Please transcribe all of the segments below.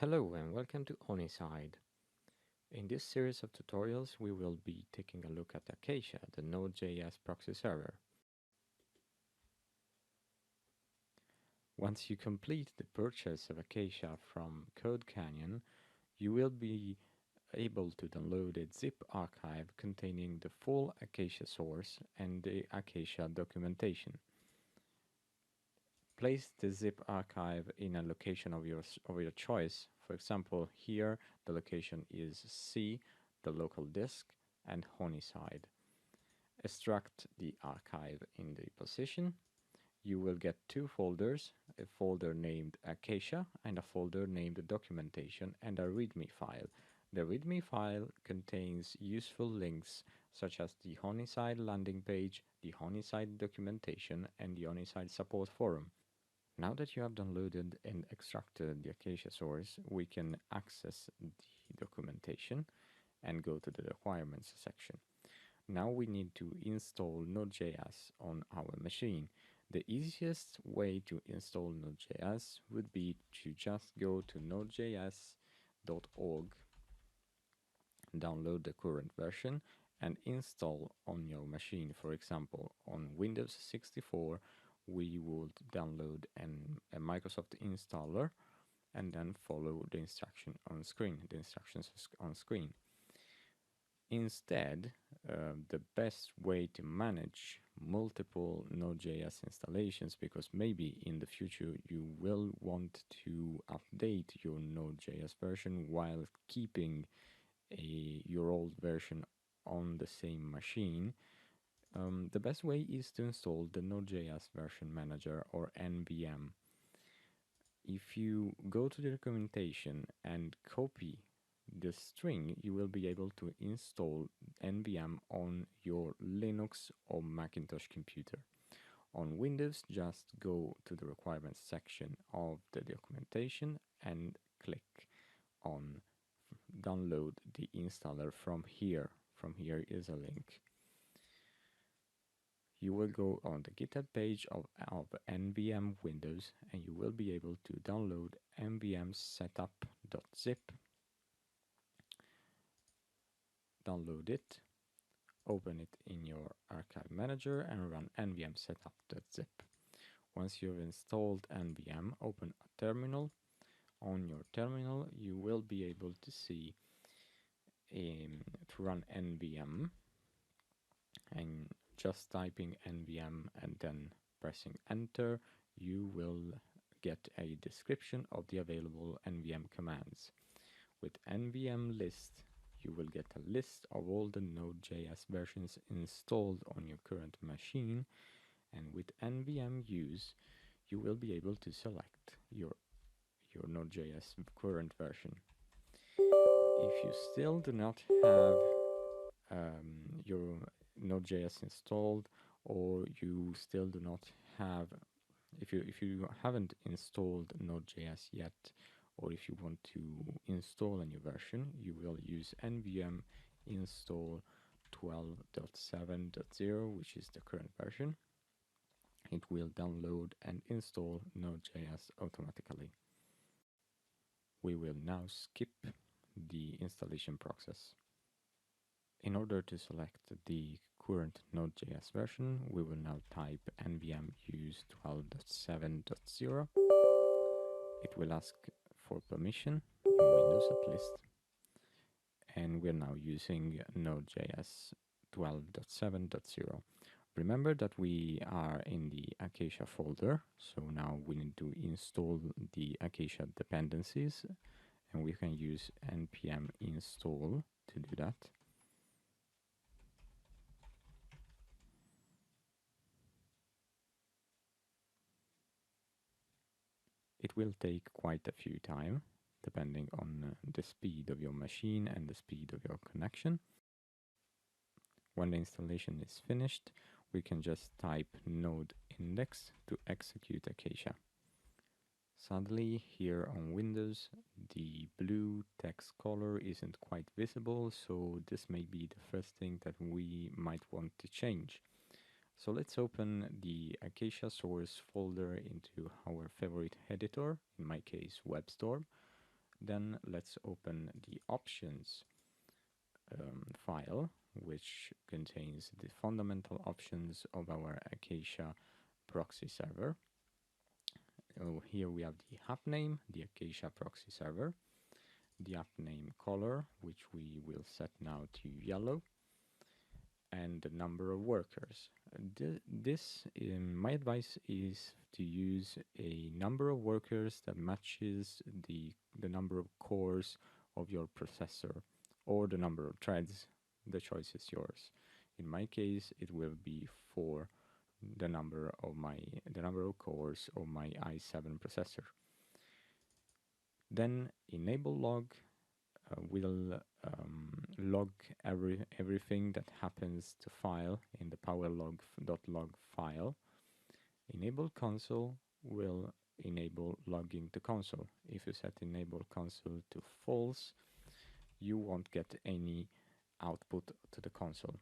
Hello and welcome to Honeyside. In this series of tutorials we will be taking a look at Acacia, the node.js proxy server. Once you complete the purchase of Acacia from Code Canyon, you will be able to download a zip archive containing the full Acacia source and the Acacia documentation. Place the zip archive in a location of your choice. For example, here the location is C, the local disk, and Honeyside. Extract the archive in the position. You will get two folders, a folder named Acacia and a folder named Documentation and a README file. The README file contains useful links such as the Honeyside landing page, the Honeyside documentation, and the Honeyside support forum. Now that you have downloaded and extracted the Acacia source, we can access the documentation and go to the requirements section. Now we need to install node.js on our machine. The easiest way to install node.js would be to just go to nodejs.org, download the current version, and install on your machine. For example, on Windows 64, we would download a Microsoft installer and then follow the instructions on screen. Instead, the best way to manage multiple Node.js installations, because maybe in the future you will want to update your Node.js version while keeping your old version on the same machine, the best way is to install the Node.js version manager, or NVM. If you go to the documentation and copy the string, you will be able to install NVM on your Linux or Macintosh computer. On Windows, just go to the requirements section of the documentation and click on download the installer from here. From here is a link. You will go on the GitHub page of NVM Windows and you will be able to download nvm setup.zip, download it, open it in your archive manager and run nvm setup.zip. Once you've installed nvm, open a terminal. On your terminal you will be able to see to run nvm, and just typing nvm and then pressing enter, you will get a description of the available nvm commands. With nvm list, you will get a list of all the Node.js versions installed on your current machine, and with nvm use, you will be able to select your Node.js current version. If you still do not have your Node.js installed, or you still do not have, if you haven't installed Node.js yet, or if you want to install a new version, you will use nvm install 12.7.0, which is the current version. It will download and install Node.js automatically. We will now skip the installation process. In order to select the current Node.js version, we will now type nvm use 12.7.0. It will ask for permission, in Windows at least, and we're now using Node.js 12.7.0. Remember that we are in the Acacia folder, so now we need to install the Acacia dependencies, and we can use npm install to do that. It will take quite a few time, depending on the speed of your machine and the speed of your connection. When the installation is finished, we can just type node index to execute Acacia. Sadly, here on Windows, the blue text color isn't quite visible, so this may be the first thing that we might want to change. So let's open the Acacia source folder into our favorite editor, in my case WebStorm. Then let's open the options file, which contains the fundamental options of our Acacia proxy server. Here we have the app name, the Acacia proxy server, the app name color, which we will set now to yellow, and the number of workers. My advice is to use a number of workers that matches the number of cores of your processor or the number of threads. The choice is yours. In my case, it will be for the number of cores of my i7 processor. Then enable log will log everything that happens to file in the powerlog.log file. Enable console will enable logging to console. If you set enable console to false, you won't get any output to the console.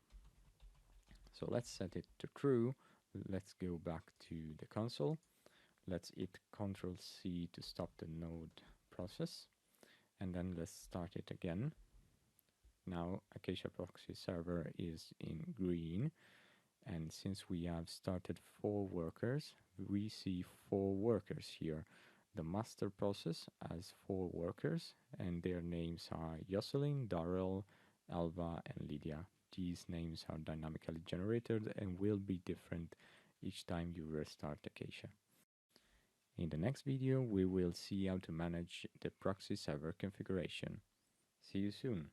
So let's set it to true. Let's go back to the console. Let's hit Ctrl C to stop the node process, and then let's start it again. Now Acacia proxy server is in green, and since we have started 4 workers, we see 4 workers here. The master process has 4 workers, and their names are Jocelyn, Darrell, Alva, and Lydia. These names are dynamically generated and will be different each time you restart Acacia. In the next video, we will see how to manage the proxy server configuration. See you soon.